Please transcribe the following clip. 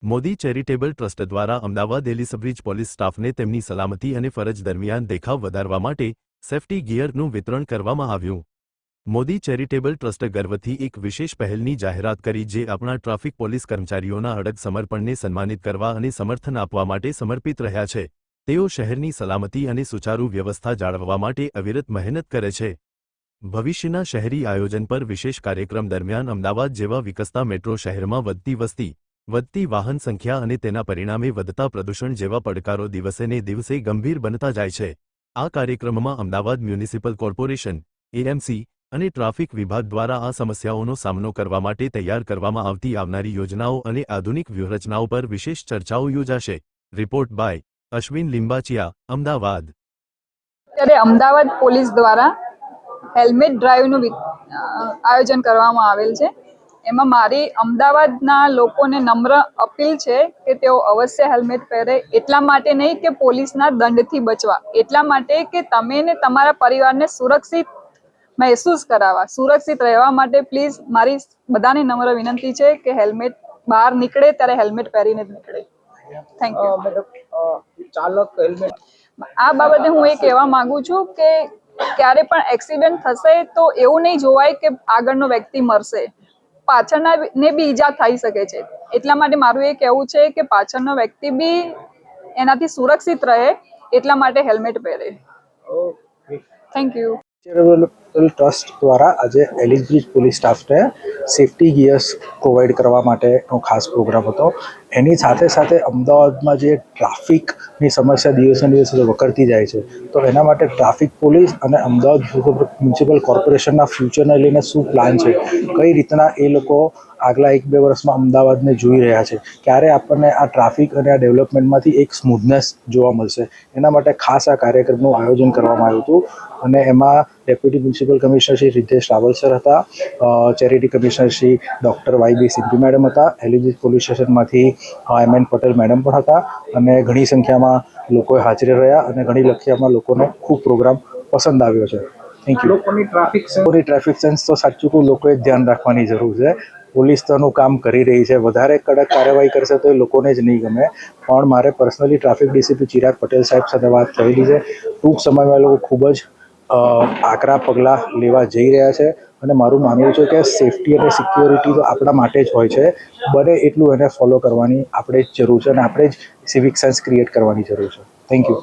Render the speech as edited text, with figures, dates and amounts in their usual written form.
Modi charitable trust દ્વારા Ahmedabad Ellisbridge police સ્ટાફને તેમની સલામતી અને ફરજ દરમિયાન દેખાવ વધારવા માટે સેફ્ટી ગિયરનું વિતરણ કરવામાં આવ્યું. મોદી ચેરિટેબલ ટ્રસ્ટ ગર્વથી એક વિશેષ પહેલની જાહેરાત કરી જે આપણા ટ્રાફિક પોલીસ કર્મચારીઓના અડગ સમર્પણને સન્માનિત કરવા અને સમર્થન આપવા માટે સમર્પિત રહ્યા છે. તેઓ શહેરની સલામતી અને સુચારુ વ્યવસ્થા જાળવવા માટે અવિરત મહેનત કરે છે. ભવિષ્યના શહેરી આયોજન પર વિશેષ કાર્યક્રમ દરમિયાન અમદાવાદ જેવા વિકસતા મેટ્રો શહેરમાં વધતી વસ્તી, વધતી વાહન સંખ્યા અને તેના પરિણામે વધતા પ્રદૂષણ જેવા પડકારો દિવસેને દિવસે ગંભીર બનતા જાય છે. આ કાર્યક્રમમાં અમદાવાદ મ્યુનિસિપલ કોર્પોરેશન (એએમસી) અને ટ્રાફિક વિભાગ દ્વારા આ સમસ્યાઓનો સામનો કરવા માટે તૈયાર કરવામાં આવતી આવનારી યોજનાઓ અને આધુનિક વ્યૂહરચનાઓ પર વિશેષ ચર્ચાઓ યોજાશે. Report by Ashwin Limbachiya, Ahmedabad. ત્યારે અમદાવાદ પોલીસ દ્વારા હેલ્મેટ ડ્રાઈવનું આયોજન કરવામાં આવેલ છે. એમાં મારી અમદાવાદના લોકોને નમ્ર અપીલ છે કે તેઓ અવશ્ય હેલ્મેટ પહેરે. એટલા માટે નહીં કે પોલીસના દંડથી બચવા, એટલા માટે કે તમે ને તમારા પરિવારને સુરક્ષિત મહેસૂસ કરાવવા, સુરક્ષિત રહેવા માટે પ્લીઝ મારી બધાને નમ્ર વિનંતી છે કે હેલ્મેટ બહાર નીકળે ત્યારે હેલ્મેટ પહેરીને જ નીકળે. Thank you. ચાલક હેલ્મેટ આ બાબતે હું એ કહેવા માંગુ છું કે ક્યારે પણ એક્સિડન્ટ થશે તો એવું નહીં જોવાય કે આગળનો વ્યક્તિ મરશે, પાછળનાને બી ઈજા થઈ શકે છે. એટલા માટે મારું એ કહેવું છે કે પાછળનો વ્યક્તિ બી એનાથી સુરક્ષિત રહે, એટલા માટે હેલ્મેટ પહેરે. Thank you. ચેરિટેબલ ટ્રસ્ટ દ્વારા આજે એલિસબ્રિજ પોલીસ સ્ટાફને સેફ્ટી ગિયર્સ પ્રોવાઈડ કરવા માટેનો ખાસ પ્રોગ્રામ હતો. એની સાથે સાથે અમદાવાદમાં જે ટ્રાફિકની સમસ્યા દિવસે દિવસે વકરતી જાય છે, તો એના માટે ટ્રાફિક પોલીસ અને અમદાવાદ મ્યુનિસિપલ કોર્પોરેશનના ફ્યુચરને લઈને શું પ્લાન છે, કઈ રીતના એ લોકો આગલા 1-2 વર્ષમાં અમદાવાદને જોઈ રહ્યા છે, ક્યારે આપણને આ ટ્રાફિક અને આ ડેવલપમેન્ટમાંથી એક સ્મૂથનેસ જોવા મળશે, એના માટે ખાસ આ કાર્યક્રમનું આયોજન કરવામાં આવ્યું હતું. અને એમાં deputy municipal commissioner Shri Riddhesh Raval sir હતા, charity commissioner Shri doctor YB Sindhu madam હતા, એલિસબ્રિજ પોલીસ સ્ટેશનમાંથી MN પટેલ મેડમ પણ હતા અને ઘણી સંખ્યામાં લોકોએ હાજરી રહ્યા અને ઘણી સંખ્યામાં લોકોને ખૂબ પ્રોગ્રામ પસંદ આવ્યો છે. Thank you. લોકોની ટ્રાફિક સેન્સ તો સાચું કહું લોકોએ ધ્યાન રાખવાની જરૂર છે. પોલીસ તેનું કામ કરી રહી છે, વધારે કડક કાર્યવાહી કરશે તો એ લોકોને જ નહીં ગમે. પણ મારે personally traffic DCP Chirag Patel સાહેબ સાથે વાત થયેલી છે. ટૂંક સમયમાં એ લોકો ખૂબ જ આકરા પગલાં લેવા જઈ રહ્યા છે અને મારું માનવું છે કે સેફ્ટી અને સિક્યોરિટી તો આપણા માટે જ હોય છે. બને એટલું એને ફોલો કરવાની આપણે જ જરૂર છે અને આપણે જ સિવિક સેન્સ ક્રિએટ કરવાની જરૂર છે. Thank you.